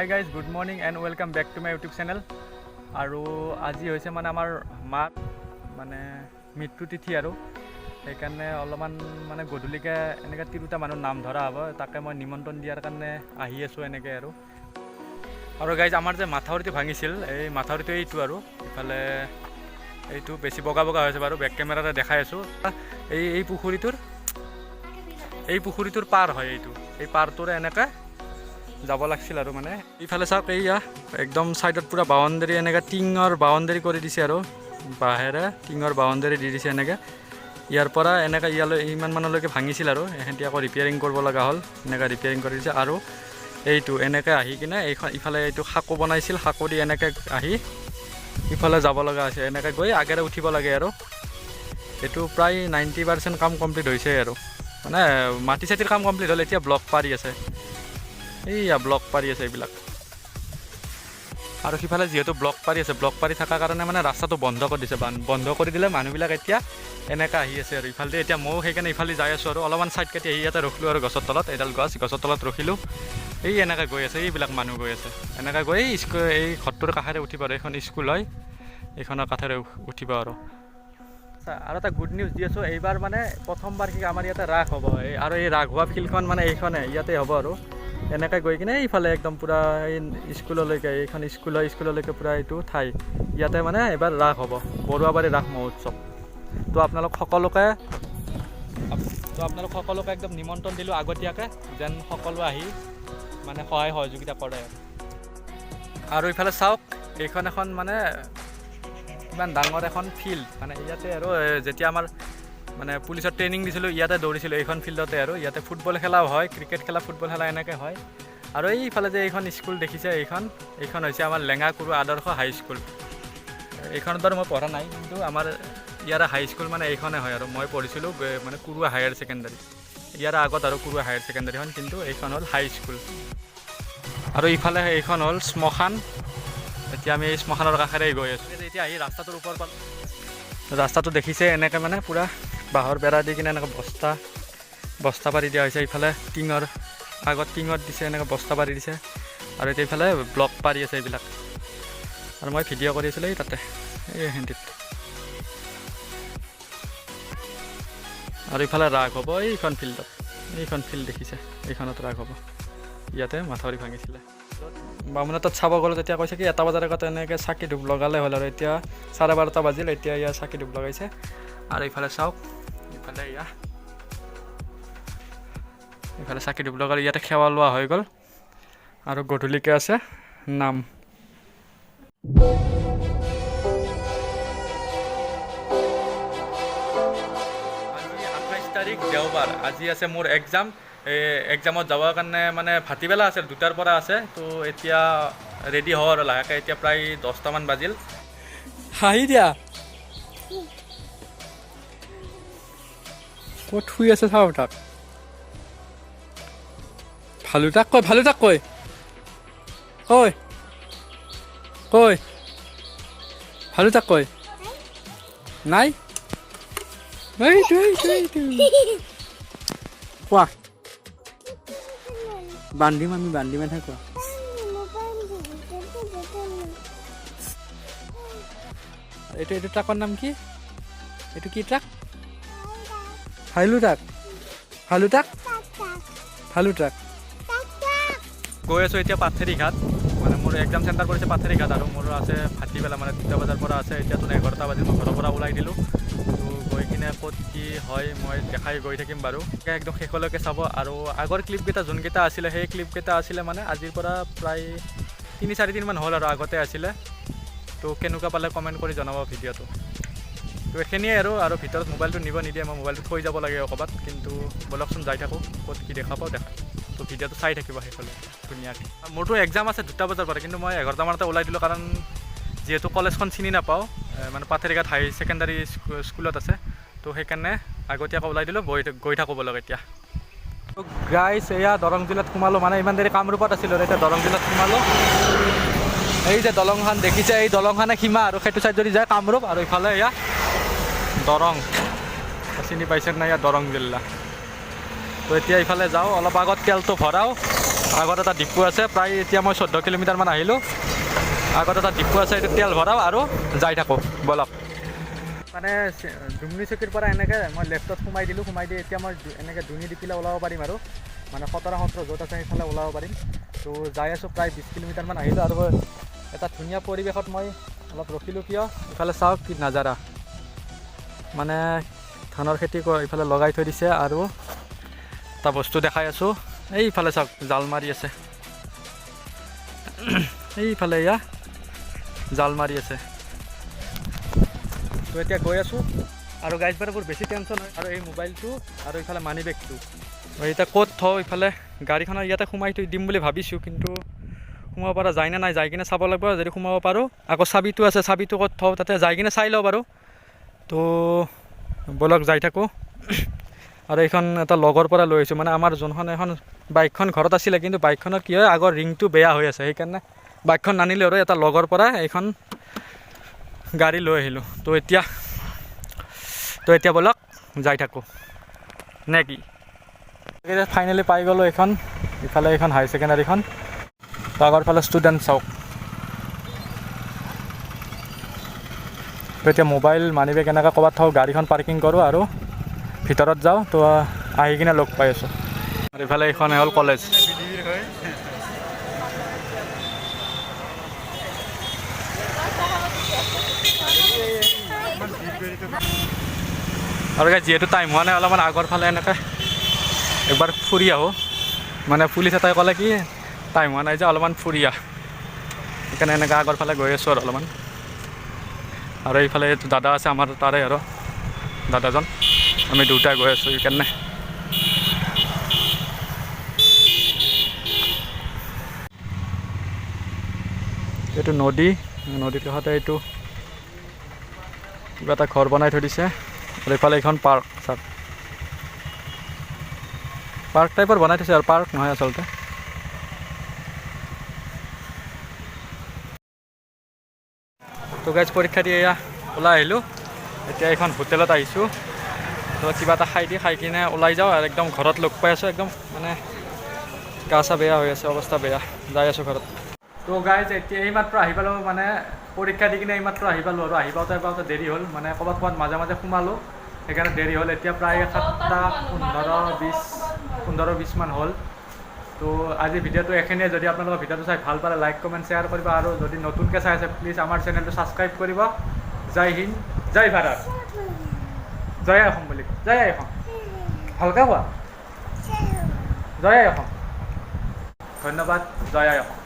High guys, good morning and welcome back to my YouTube channel. আৰু আজি হৈছে মানে আমাৰ মাৰ মানে মৃত্যু তিথি আৰু সেইকাৰণে অলপমান মানে গধূলিকৈ এনেকৈ তিৰোতা মানুহ নাম ধৰা হ'ব, তাকে মই নিমন্ত্ৰণ দিয়াৰ কাৰণে আহি আছোঁ এনেকৈ আৰু গাইজ আমাৰ যে মাথাউৰিটো ভাঙিছিল, এই মাথাউৰিটো এইটো আৰু ইফালে এইটো বেছি বগা বগা হৈছে বাৰু, বেক কেমেৰাতে দেখাই আছোঁ। এই পুখুৰীটোৰ পাৰ হয় এইটো, এই পাৰটোৰে এনেকৈ যাব লাগিছিল আৰু মানে ইফালে চাওক, এইয়া একদম ছাইডত পূৰা বাউণ্ডেৰী এনেকৈ টিঙৰ বাউণ্ডেৰী কৰি দিছে আৰু বাঁহেৰে টিঙৰ বাউণ্ডেৰী দি দিছে এনেকৈ। ইয়াৰ পৰা এনেকৈ ইয়ালৈ ইমান মানলৈকে ভাঙিছিল আৰু এহেঁতি আকৌ ৰিপেয়াৰিং কৰিব লগা হ'ল, এনেকৈ ৰিপেয়াৰিং কৰি দিছে। আৰু এইটো এনেকৈ আহি কিনে এইখন ইফালে এইটো সাঁকো বনাইছিল, সাঁকো দি এনেকৈ আহি ইফালে যাব লগা হৈছে, এনেকৈ গৈ আগেৰে উঠিব লাগে আৰু এইটো প্ৰায় 90% কাম কমপ্লিট হৈছে আৰু মানে মাটি চাটিৰ কাম কমপ্লিট হ'ল। এতিয়া ব্লক পাৰি আছে, এইয়া ব্লক পাৰি আছে এইবিলাক। আৰু সিফালে যিহেতু ব্লক পাৰি আছে, ব্লক পাৰি থকাৰ কাৰণে মানে ৰাস্তাটো বন্ধ কৰি দিছে। বন্ধ কৰি দিলে মানুহবিলাক এতিয়া এনেকৈ আহি আছে আৰু ইফালে এতিয়া ময়ো সেইকাৰণে ইফালে যাই আছোঁ আৰু অলপমান ছাইড কাটি আহি ইয়াতে ৰখিলোঁ আৰু গছৰ তলত, এডাল গছৰ তলত ৰখিলোঁ। এই এনেকৈ গৈ আছে, এইবিলাক মানুহ গৈ আছে এনেকৈ গৈ এই ঘৰটোৰ কাষেৰে উঠিব আৰু এইখন স্কুল হয়, এইখনৰ কাষেৰে উঠিব আৰু এটা গুড নিউজ দি আছোঁ। এইবাৰ মানে প্ৰথমবাৰ কি আমাৰ ইয়াতে ৰাস হ'ব, আৰু এই ৰাস হোৱা ফিল্ডখন মানে এইখনে ইয়াতে হ'ব আৰু এনেকৈ গৈ কিনে এইফালে একদম পূৰা এই স্কুললৈকে, এইখন স্কুল হয়, স্কুললৈকে পূৰা এইটো ঠাই ইয়াতে মানে এইবাৰ ৰাস হ'ব, বৰুৱাবাৰী ৰাস মহোৎসৱ। তো আপোনালোক সকলোকে একদম নিমন্ত্ৰণ দিলোঁ আগতীয়াকৈ, যেন সকলো আহি মানে সহায় সহযোগিতা কৰে। আৰু ইফালে চাওক, এইখন এখন মানে ইমান ডাঙৰ এখন ফিল্ড, মানে ইয়াতে আৰু যেতিয়া আমাৰ মানে পুলিচৰ ট্ৰেইনিং দিছিলোঁ ইয়াতে দৌৰিছিলোঁ এইখন ফিল্ডতে, আৰু ইয়াতে ফুটবল খেলাও হয়, ক্ৰিকেট খেলা, ফুটবল খেলা এনেকৈ হয়। আৰু এইফালে যে এইখন স্কুল দেখিছে, এইখন হৈছে আমাৰ লেঙাকুৰু আদৰ্শ হাইস্কুল। এইখনত বাৰু মই পঢ়া নাই, কিন্তু আমাৰ ইয়াৰে হাইস্কুল মানে এইখনে হয় আৰু মই পঢ়িছিলোঁ মানে কুৰুৱা হায়াৰ ছেকেণ্ডাৰী, ইয়াৰ আগত আৰু কুৰুৱা হায়াৰ ছেকেণ্ডাৰীখন, কিন্তু এইখন হ'ল হাইস্কুল। আৰু ইফালে এইখন হ'ল শ্মশান, এতিয়া আমি এই শ্মশানৰ কাষেৰে গৈ আছোঁ। এতিয়া আহি ৰাস্তাটোৰ ওপৰ পাল, ৰাস্তাটো দেখিছে এনেকৈ মানে পূৰা বাঁহৰ বেৰা দি কিনে এনেকৈ বস্তা পাৰি দিয়া হৈছে। ইফালে টিঙৰ আগত টিঙত দিছে, এনেকৈ বস্তা পাৰি দিছে, আৰু এতিয়া ইফালে ব্লক পাৰি আছে এইবিলাক। আৰু মই ভিডিঅ' কৰি আছিলোঁ এই তাতে এই হেণ্ডিত। আৰু ইফালে ৰাস হ'ব এইখন ফিল্ডত, এইখন ফিল্ড দেখিছে, এইখনত ৰাস হ'ব, ইয়াতে মাথাউৰি ভাঙিছিলে। বামুণৰ তাত চাব গ'লে তেতিয়া কৈছে কি 1 বজাৰ আগত এনেকৈ চাকি ধূপ লগালে হ'ল, আৰু এতিয়া 12:30 বাজিল, এতিয়া ইয়াৰ চাকি ধূপ লগাইছে। আৰু ইফালে চাওক, ইফালে চাকি ধূপ লগালে, ইয়াতে সেৱা লোৱা হৈ গ'ল, আৰু গধূলিকৈ আছে নাম। আজি 28 তাৰিখ দেওবাৰ, আজি আছে মোৰ এক্সাম। এক্সামত যাবৰ কাৰণে মানে ভাটিবেলা আছে, 2টাৰ পৰা আছে। তো এতিয়া ৰেডি হওঁ আৰু লাহেকৈ, এতিয়া প্ৰায় 10টামান বাজিল। হাঁহি দিয়া, ক'ত শুই আছে চাওঁ তাক, ভালুটাক কৈ ভালুটাক কৈ নাই, কোৱা বান্ধিম, আমি বান্ধিমহে কোৱা। এইটো ট্ৰাকৰ নাম কি? এইটো কি ট্ৰাক? Value truck. গৈ আছোঁ এতিয়া পাথেৰিঘাট, মানে মোৰ এক্সাম চেণ্টাৰ পৰিছে পাথেৰিঘাট, আৰু মোৰ আছে ভাটিবেলা মানে 2টা বজাৰ পৰা আছে। এতিয়াতো 11টা বাজিল, মই ঘৰৰ পৰা ওলাই দিলোঁ। তো গৈ কিনে ক'ত কি হয় মই দেখাই গৈ থাকিম বাৰু, একদম শেষলৈকে চাব। আৰু আগৰ ক্লিপকেইটা যোনকেইটা আছিলে, সেই ক্লিপকেইটা আছিলে মানে আজিৰ পৰা প্ৰায় 3-4 দিনমান হ'ল আৰু আগতে আছিলে। তো কেনেকুৱা পালে কমেণ্ট কৰি জনাব ভিডিঅ'টো। তো এইখিনিয়ে আৰু ভিতৰত মোবাইলটো নিব নিদিয়ে, মই মোবাইলটো থৈ যাব লাগে ক'ৰবাত, কিন্তু ব'লকচোন যাই থাকোঁ, ক'ত কি দেখা পাওঁ দেখা। তো ভিডিঅ'টো চাই থাকিব শেষলৈ ধুনীয়াকৈ। মোৰতো এক্সাম আছে 2টা বজাৰ পৰা, কিন্তু মই 11টামানতে ওলাই দিলোঁ, কাৰণ যিহেতু কলেজখন চিনি নাপাওঁ, মানে পাথেৰিঘাট হাই ছেকেণ্ডাৰী স্কুলত আছে। তো সেইকাৰণে আগতীয়াকৈ ওলাই দিলোঁ, গৈ থাকোঁ ব'লক এতিয়া। গাইছ, এয়া দৰং জিলাত সোমালোঁ, মানে ইমান দেৰি কামৰূপত আছিলোঁ আৰু এতিয়া দৰং জিলাত সোমালোঁ। এই যে দলংখন দেখিছে, এই দলংখনে সীমা, আৰু সেইটো চাইড যদি যায় কামৰূপ, আৰু ইফালে এয়া দৰং, চিনি পাইছে নাই, এয়া দৰং জিলা। তো এতিয়া ইফালে যাওঁ, অলপ আগত তেলটো ভৰাওঁ, আগত এটা ডিপু আছে, প্ৰায় এতিয়া মই 14 কিলোমিটাৰমান আহিলোঁ। আগত এটা ডিপু আছে, এইটো তেল ভৰাওঁ আৰু যাই থাকোঁ বলক। মানে ডুমনি চকীৰ পৰা এনেকৈ মই লেফ্টত সোমাই দিলোঁ, সোমাই দি এতিয়া মই এনেকৈ দুনি দি পেলাই ওলাব পাৰিম আৰু মানে খতৰা সত্ৰ য'ত আছে সেইফালে ওলাব পাৰিম। তো যাই আছোঁ, প্ৰায় 20 কিলোমিটাৰমান আহিলোঁ আৰু এটা ধুনীয়া পৰিৱেশত মই অলপ ৰখিলোঁ। কিয় ইফালে চাওক কি নাজাৰা, মানে ধানৰ খেতি ইফালে লগাই থৈ দিছে আৰু এটা বস্তু দেখাই আছোঁ। এইফালে চাওক জাল মাৰি আছে, এইফালে এয়া জাল মাৰি আছে। তো এতিয়া গৈ আছোঁ আৰু গাইজ বাৰবোৰ বেছি টেনশ্যন হয় আৰু এই মোবাইলটো আৰু এইফালে মানি বেগটো এতিয়া ক'ত থওঁ। ইফালে গাড়ীখনৰ ইয়াতে সোমাই থৈ দিম বুলি ভাবিছোঁ, কিন্তু সোমাব পৰা যায় নে নাই যাই কিনে চাব লাগিব। যদি সোমাব পাৰোঁ, আকৌ চাবিটো আছে, চাবিটো ক'ত থওঁ তাতে যাই কিনে চাই লওঁ বাৰু। তো ব'লক যাই থাকোঁ। আৰু এইখন এটা লগৰ পৰা লৈ আহিছোঁ, মানে আমাৰ যোনখন এখন বাইকখন ঘৰত আছিলে, কিন্তু বাইকখনৰ কি হয় আগৰ ৰিংটো বেয়া হৈ আছে, সেইকাৰণে বাইকখন নানিলোঁ আৰু এটা লগৰ পৰা এইখন গাড়ী লৈ আহিলোঁ। তো এতিয়া ব'লক যাই থাকোঁ নে কি। ফাইনেলি পাই গ'লোঁ এইখন, ইফালে এইখন হাই ছেকেণ্ডাৰীখন। তো আগৰ ফালে ষ্টুডেণ্ট চাওক। তো এতিয়া মোবাইল মানি বেগ এনেকৈ ক'ৰবাত থওঁ, গাড়ীখন পাৰ্কিং কৰোঁ আৰু ভিতৰত যাওঁ। তো আহি কিনে লগ পাই আছোঁ। আৰু ইফালে এইখন হ'ল কলেজ। আৰু যিহেতু টাইম হোৱা নাই, অলপমান আগৰ ফালে এনেকৈ একবাৰ ফুৰি আহোঁ। মানে পুলিচ এটাই ক'লে কি টাইম হোৱা নাই যে অলপমান ফুৰি আহ, সেইকাৰণে এনেকৈ আগৰ ফালে গৈ আছোঁ আৰু অলপমান। আৰু এইফালে দাদা আছে আমাৰ তাৰে আৰু দাদাজন, আমি দুটাই গৈ আছোঁ সেইকাৰণে। এইটো নদীৰ কাষতে এইটো কিবা এটা ঘৰ বনাই থৈ দিছে। আৰু এইফালে এইখন পাৰ্ক চাওক, পাৰ্ক টাইপৰ বনাই থৈছে আৰু পাৰ্ক নহয় আচলতে। তো গাইজ পৰীক্ষা দি এয়া ওলাই আহিলোঁ, এতিয়া এইখন হোটেলত আহিছোঁ। তো কিবা এটা খাই কিনে ওলাই যাওঁ আৰু একদম ঘৰত লগ পাই আছোঁ। একদম মানে গা চা বেয়া হৈ আছে, অৱস্থা বেয়া, যাই আছোঁ ঘৰত। তো গাইজ এতিয়া এইমাত্ৰ আহি পালোঁ, মানে পৰীক্ষা দি কিনে এইমাত্ৰ আহি পালোঁ আৰু আহি পাওঁতে দেৰি হ'ল, মানে ক'ৰবাত মাজে সোমালোঁ, সেইকাৰণে দেৰি হ'ল। এতিয়া প্ৰায় 7টা 15-20 মান হ'ল। তো আজি ভিডিঅ'টো এইখিনিয়ে। যদি আপোনালোকৰ ভিডিঅ'টো চাই ভাল পালে লাইক কমেণ্ট শ্বেয়াৰ কৰিব, আৰু যদি নতুনকৈ চাই আছে প্লিজ আমাৰ চেনেলটো ছাবস্ক্ৰাইব কৰিব। জয় হিন্দ, জয় ভাৰত, জয় আই অসম বুলি, জয় আই অসম ভালকৈ কোৱা, জয় আই অসম। ধন্যবাদ, জয় আই অসম।